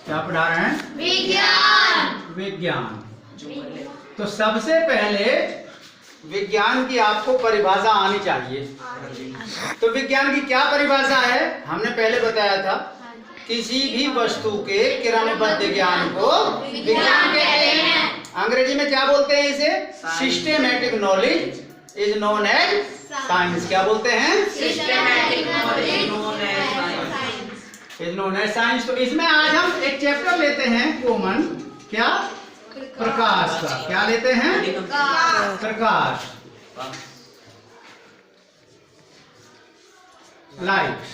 क्या पढ़ा रहे हैं? विज्ञान। विज्ञान। तो सबसे पहले विज्ञान की आपको परिभाषा आनी चाहिए। तो विज्ञान की क्या परिभाषा है? हमने पहले बताया था, किसी भी वस्तु के क्रमबद्ध ज्ञान को विज्ञान कहते हैं। अंग्रेजी में क्या बोलते हैं इसे? Systematic knowledge is known as science. क्या बोलते हैं? Systematic knowledge is known as science. तो इसमें आज हम एक चैप्टर लेते हैं कॉमन, क्या? प्रकाश का। क्या लेते हैं? प्रकाश, लाइट।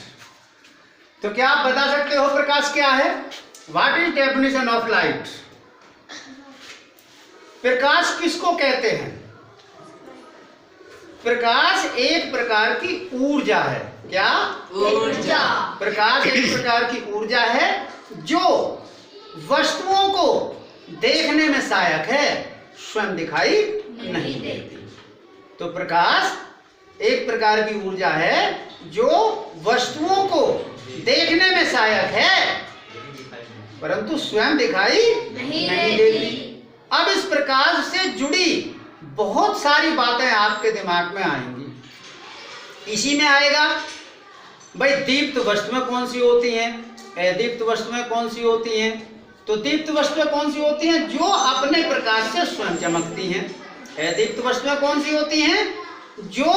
तो क्या आप बता सकते हो प्रकाश क्या है? What is definition of light? प्रकाश किसको कहते हैं? प्रकाश एक प्रकार की ऊर्जा है। क्या? ऊर्जा। प्रकाश एक प्रकार की ऊर्जा है जो वस्तुओं को देखने में सहायक है, स्वयं दिखाई नहीं देती। तो प्रकाश एक प्रकार की ऊर्जा है जो वस्तुओं को देखने में सहायक है, परंतु स्वयं दिखाई नहीं देती। अब इस प्रकाश से जुड़ी बहुत सारी बातें आपके दिमाग में आएंगी। इसी में आएगा भाई दीप्त वस्तुएं कौन सी होती हैं, अदीप्त वस्तुएं कौन सी होती हैं। तो दीप्त वस्तुएं कौन सी होती हैं? जो अपने प्रकाश से स्वयं चमकती हैं। अदीप्त वस्तुएं कौन सी होती हैं? जो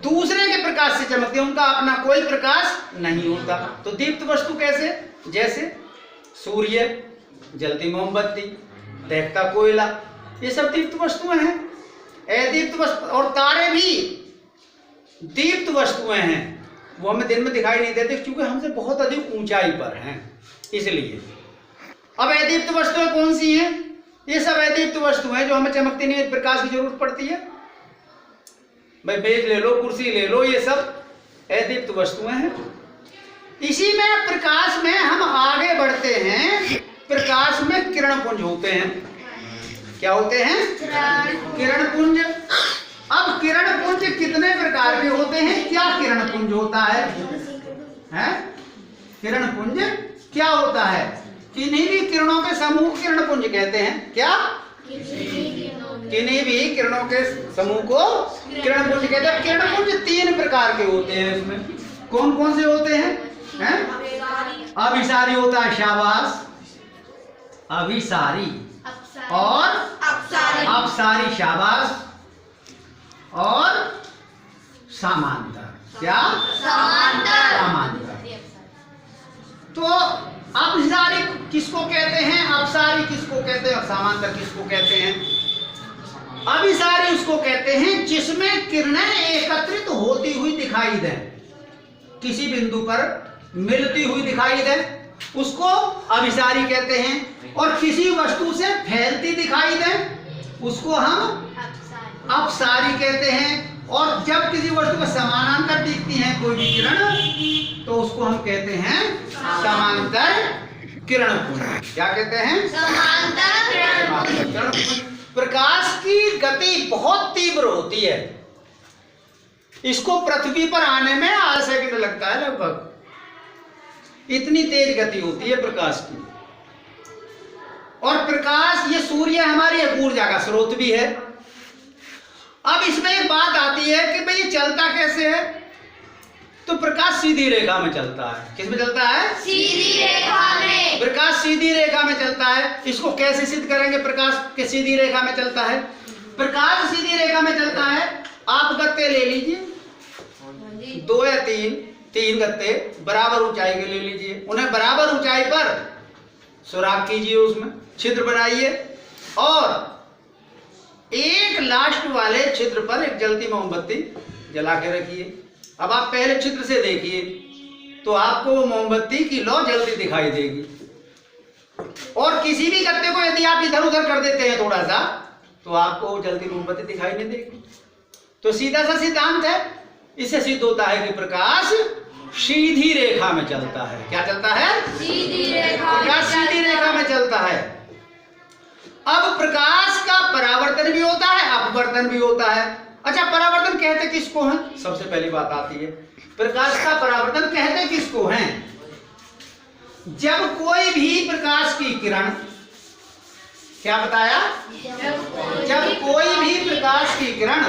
दूसरे के प्रकाश से चमकती हैं, उनका अपना कोई प्रकाश नहीं होता। तो दीप्त वस्तु कैसे? जैसे सूर्य, जलती मोमबत्ती, दहकता कोयला, ये सब दीप्त वस्तुएं हैं। अदीप्त वस्तु और तारे भी दीप्त वस्तुएं हैं। वो हमें दिन में दिखाई नहीं देते क्योंकि हमसे बहुत अधिक ऊंचाई पर हैं, इसलिए। अब अदीप्त वस्तुएं कौन सी हैं? ये सब अदीप्त वस्तुएं जो हमें चमकती नहीं, प्रकाश की जरूरत पड़ती है। भाई मेज ले लो, कुर्सी ले लो, ये सब अदीप्त वस्तुएं हैं। इसी में प्रकाश में हम आगे बढ़ते हैं। प्रकाश में किरण पुंज होते हैं। क्या होते हैं? किरण पुंज। अब किरण पुंज कितने प्रकार के होते हैं? क्या किरण पुंज होता है? किरण पुंज क्या होता है? किन्हीं भी किरणों के समूह को किरण पुंज कहते हैं। क्या? किन्हीं भी किरणों के समूह को किरण पुंज कहते हैं। किरण पुंज तीन प्रकार के होते हैं। इसमें कौन कौन से होते हैं? अभिसारी होता है, शाबाश, अभिसारी, और अपसारी, शाबाश, और समांतर। क्या? समांतर। तो अपसारी किसको कहते हैं? अपसारी किसको कहते हैं? और समांतर किसको कहते हैं? अभिसारी उसको कहते हैं जिसमें किरणें एकत्रित होती हुई दिखाई दें, किसी बिंदु पर मिलती हुई दिखाई दें, उसको अभिसारी कहते हैं। और किसी वस्तु से फैलती दिखाई दें, उसको हम अपसारी कहते हैं। और जब किसी वस्तु को समानांतर दिखती है कोई भी किरण, तो उसको हम कहते हैं समांतर किरण पुंज। क्या कहते हैं? समांतर किरण पुंज। प्रकाश की गति बहुत तीव्र होती है। इसको पृथ्वी पर आने में आधा सेकंड लगता है लगभग, इतनी तेज गति होती है प्रकाश की। और प्रकाश, ये सूर्य हमारी एक ऊर्जा का स्रोत भी है। अब इसमें एक बात आती है कि भाई ये चलता कैसे है? तो प्रकाश सीधी रेखा में चलता है। किस में चलता है? सीधी रेखा में। प्रकाश सीधी रेखा में चलता है। इसको कैसे सिद्ध करेंगे प्रकाश के सीधी रेखा में चलता है? प्रकाश सीधी रेखा में चलता है। आप गत्ते ले लीजिए, 2 या 3 गत्ते बराबर ऊंचाई के ले लीजिए, उन्हें बराबर ऊंचाई पर सुराख कीजिए, उसमें छिद्र बनाइए, और एक लास्ट वाले छिद्र पर एक जलती मोमबत्ती जला के रखिए। अब आप पहले छिद्र से देखिए तो आपको वो मोमबत्ती की लौ जलती दिखाई देगी। और किसी भी गत्ते को यदि आप इधर उधर कर देते हैं थोड़ा सा, तो आपको वो जलती मोमबत्ती दिखाई नहीं देगी। तो सीधा सा सिद्धांत है, इससे सिद्ध होता है कि प्रकाश सीधी रेखा में चलता है। क्या चलता है? सीधी रेखा। प्रकाश सीधी रेखा में चलता है। अब प्रकाश का परावर्तन भी होता है, अपवर्तन भी होता है। अच्छा, परावर्तन कहते किसको हैं? सबसे पहली बात आती है, प्रकाश का परावर्तन कहते किसको हैं? जब कोई भी प्रकाश की किरण, क्या बताया, जब कोई भी प्रकाश की किरण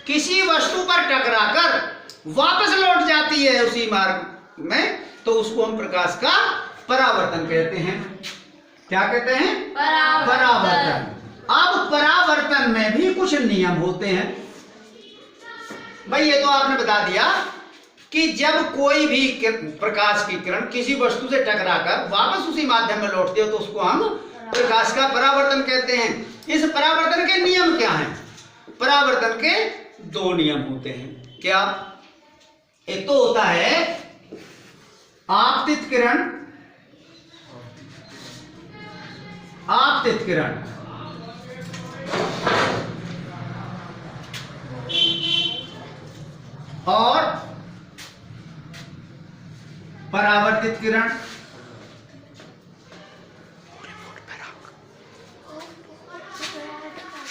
किसी वस्तु पर टकराकर वापस लौट जाती है उसी मार्ग में, तो उसको हम प्रकाश का परावर्तन कहते हैं। क्या कहते हैं? परावर्तन। अब परावर्तन में भी कुछ नियम होते हैं भाई। ये तो आपने बता दिया कि जब कोई भी प्रकाश की किरण किसी वस्तु से टकराकर वापस उसी माध्यम में लौटती है तो उसको हम प्रकाश का परावर्तन कहते हैं। इस परावर्तन के नियम क्या हैं? परावर्तन के दो नियम होते हैं। क्या? एक तो होता है आपतित किरण, आपतित किरण, और परावर्तित किरण।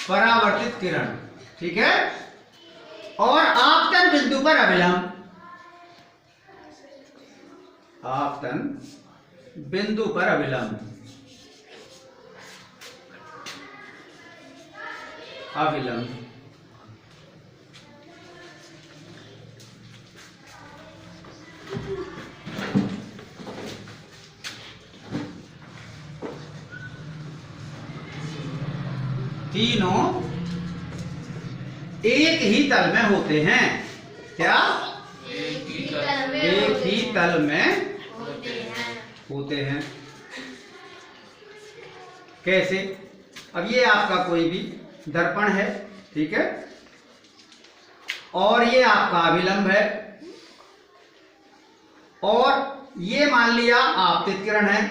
परावर्तित किरण, ठीक है। और आपतन बिंदु पर अविलंब, आपतन बिंदु पर अविलंब, अविलंब। तीनों एक ही तल में होते हैं। क्या? एक ही तल में होते हैं। कैसे? अब ये आपका कोई भी दर्पण है, ठीक है, और ये आपका अभिलंब है, और ये मान लिया आपतित किरण है,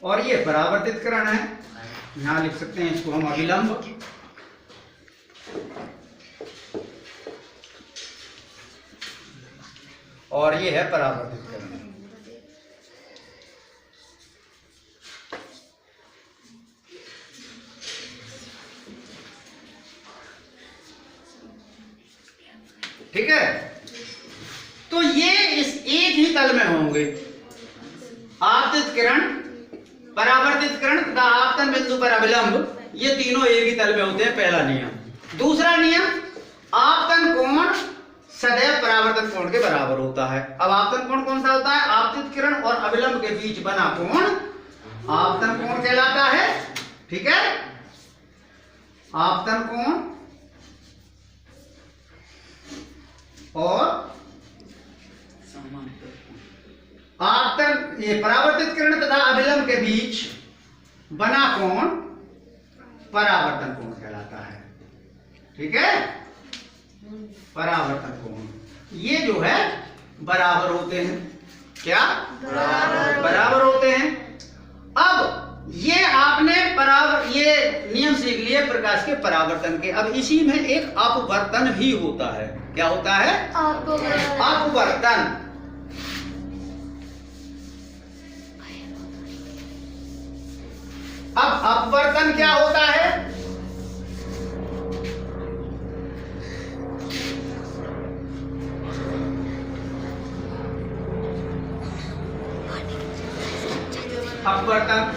और ये परावर्तित किरण है। यहां लिख सकते हैं इसको हम अभिलंब, और ये है परावर्तित किरण। ठीक है, तो ये इस एक ही तल में होंगे। आपतित किरण, परावर्तित किरण तथा आपतन बिंदु पर अभिलंब, ये तीनों एक ही तल में होते हैं, पहला नियम। दूसरा नियम, आपतन कोण सदैव परावर्तन कोण के बराबर होता है। अब आपतन कोण कौन सा होता है? आपतित किरण और अभिलंब के बीच बना कोण आपतन कोण कहलाता है। ठीक है, आपतन कोण और आपतन, ये परावर्तित किरण तथा अभिलंब के बीच बना कोण परावर्तन कोण कहलाता है। ठीक है, परावर्तन कोण ये जो है बराबर होते हैं। क्या? बराबर होते हैं। अब ये आपने ये नियम सीख लिए प्रकाश के परावर्तन के। अब इसी में एक अपवर्तन भी होता है। क्या होता है? अपवर्तन। अब अपवर्तन क्या होता है? अपवर्तन,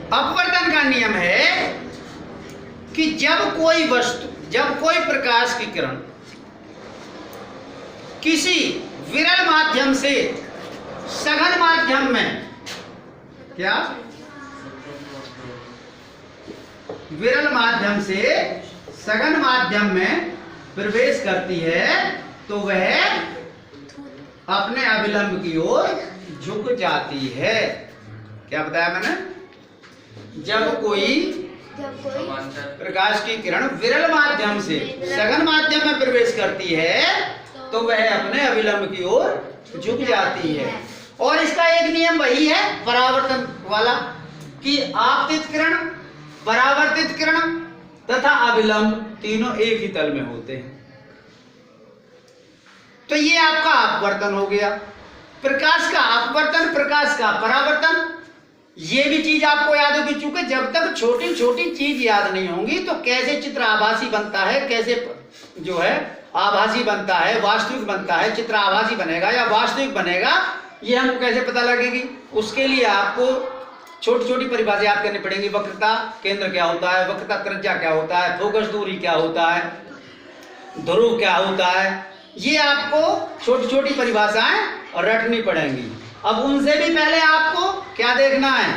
अपवर्तन का नियम है कि जब कोई वस्तु, जब कोई प्रकाश की किरण किसी विरल माध्यम से सघन माध्यम में, क्या? विरल माध्यम से सघन माध्यम में प्रवेश करती है तो वह अपने अभिलंब की ओर झुक जाती है। क्या बताया मैंने? जब कोई प्रकाश की किरण विरल माध्यम से सघन माध्यम में प्रवेश करती है तो वह अपने अभिलंब की ओर झुक जाती है। और इसका एक नियम वही है परावर्तन वाला कि आपतित किरण, परावर्तित किरण तथा अभिलंब तीनों एक ही तल में होते हैं। तो ये आपका अपवर्तन हो गया। प्रकाश का अपवर्तन, प्रकाश का परावर्तन, ये भी चीज आपको याद होगी। चूंकि जब तक छोटी छोटी चीज याद नहीं होंगी तो कैसे चित्र आभासी बनता है, कैसे जो है आभासी बनता है, वास्तविक बनता है, चित्र आभासी बनेगा या वास्तविक बनेगा, ये हमको कैसे पता लगेगी? उसके लिए आपको छोटी छोटी परिभाषा याद करनी पड़ेगी। वक्रता केंद्र क्या होता है, वक्रता त्रिज्या क्या होता है, फोकस दूरी क्या होता है, ध्रुव क्या होता है, ये आपको छोटी छोटी परिभाषाएं रटनी पड़ेंगी। अब उनसे भी पहले आपको क्या देखना है?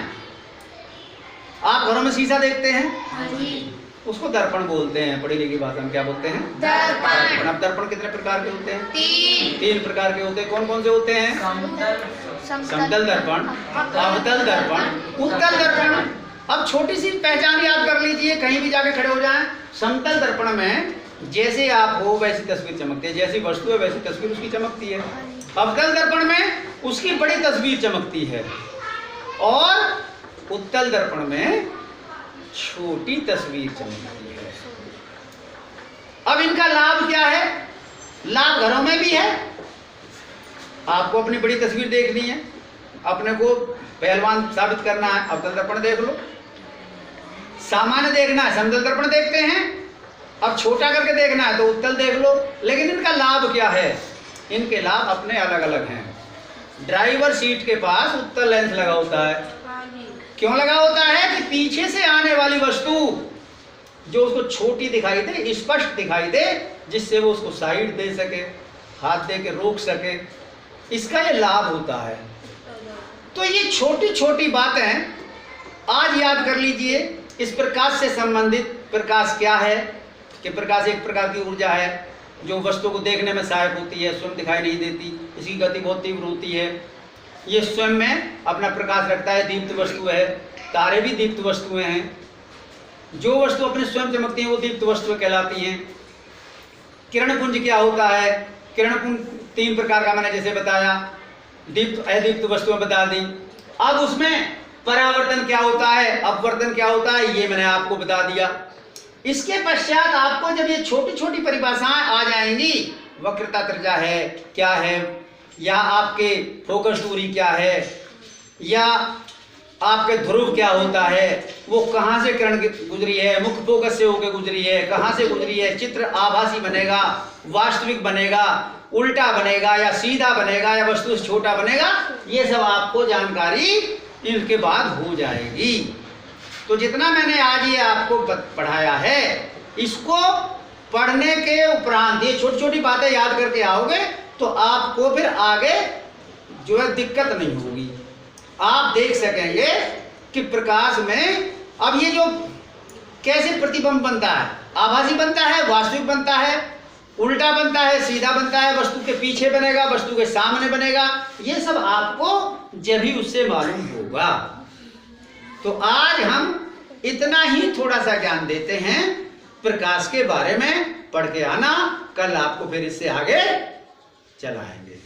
आप घरों में शीशा देखते हैं, हाँ जी। उसको दर्पण बोलते हैं, पढ़ी लिखी भाषा में क्या बोलते हैं? दर्पण। अब दर्पण कितने प्रकार के होते हैं? 3। 3 प्रकार के होते हैं। कौन कौन से होते हैं? समतल दर्पण, अवतल दर्पण, उत्तल दर्पण। अब छोटी सी पहचान याद कर लीजिए, कहीं भी जाके खड़े हो जाएं। समतल दर्पण में जैसे आप हो वैसी तस्वीर चमकती है, जैसी वस्तु है वैसी तस्वीर उसकी चमकती है। अवतल दर्पण में उसकी बड़ी तस्वीर चमकती है और उत्तल दर्पण में छोटी तस्वीर चमकती है। अब इनका लाभ क्या है? लाभ घरों में भी है। आपको अपनी बड़ी तस्वीर देखनी है, अपने को पहलवान साबित करना है, अवतल दर्पण देख लो। सामान्य देखना है, समतल दर्पण देखते हैं। अब छोटा करके देखना है तो उत्तल देख लो। लेकिन इनका लाभ क्या है? इनके लाभ अपने अलग अलग हैं। ड्राइवर सीट के पास उत्तल लेंस लगा होता है। क्यों लगा होता है? कि पीछे से आने वाली वस्तु जो उसको छोटी दिखाई दे, स्पष्ट दिखाई दे, जिससे वो उसको साइड दे सके, हाथ दे के रोक सके, इसका ये लाभ होता है। तो ये छोटी छोटी बातें आज याद कर लीजिए। इस प्रकाश से संबंधित प्रकाश क्या है? कि प्रकाश एक प्रकार की ऊर्जा है जो वस्तु को देखने में सहायक होती है, स्वयं दिखाई नहीं देती, इसकी गति बहुत तीव्र होती है, ये स्वयं में अपना प्रकाश रखता है, दीप्त वस्तु है। तारे भी दीप्त वस्तुएं हैं। जो वस्तु अपने स्वयं चमकती हैं वो दीप्त वस्तुएं कहलाती हैं। किरण पुंज क्या होता है? किरण पुंज 3 प्रकार का मैंने जैसे बताया, दीप्त अदीप्त वस्तुएं बता दी। अब उसमें परावर्तन क्या होता है, अपवर्तन क्या होता है, ये मैंने आपको बता दिया। इसके पश्चात आपको जब ये छोटी छोटी परिभाषाएं आ जाएंगी, वक्रता त्रिज्या है क्या है, या आपके फोकस दूरी क्या है, या आपके ध्रुव क्या होता है, वो कहाँ से किरण गुजरी है, मुख्य फोकस से होकर गुजरी है, कहाँ से गुजरी है, चित्र आभासी बनेगा, वास्तविक बनेगा, उल्टा बनेगा या सीधा बनेगा या वस्तु से छोटा बनेगा, ये सब आपको जानकारी इनके बाद हो जाएगी। तो जितना मैंने आज ये आपको पढ़ाया है, इसको पढ़ने के उपरांत ये छोटी छोटी बातें याद करके आओगे तो आपको फिर आगे जो है दिक्कत नहीं होगी। आप देख सकेंगे कि प्रकाश में अब ये जो कैसे प्रतिबिंब बनता है, आभासी बनता है, वास्तविक बनता है, उल्टा बनता है, सीधा बनता है, वस्तु के पीछे बनेगा, वस्तु के सामने बनेगा, ये सब आपको जब ही उससे मालूम होगा। तो आज हम इतना ही थोड़ा सा ज्ञान देते हैं प्रकाश के बारे में। पढ़ के आना, कल आपको फिर इससे आगे चलाएंगे।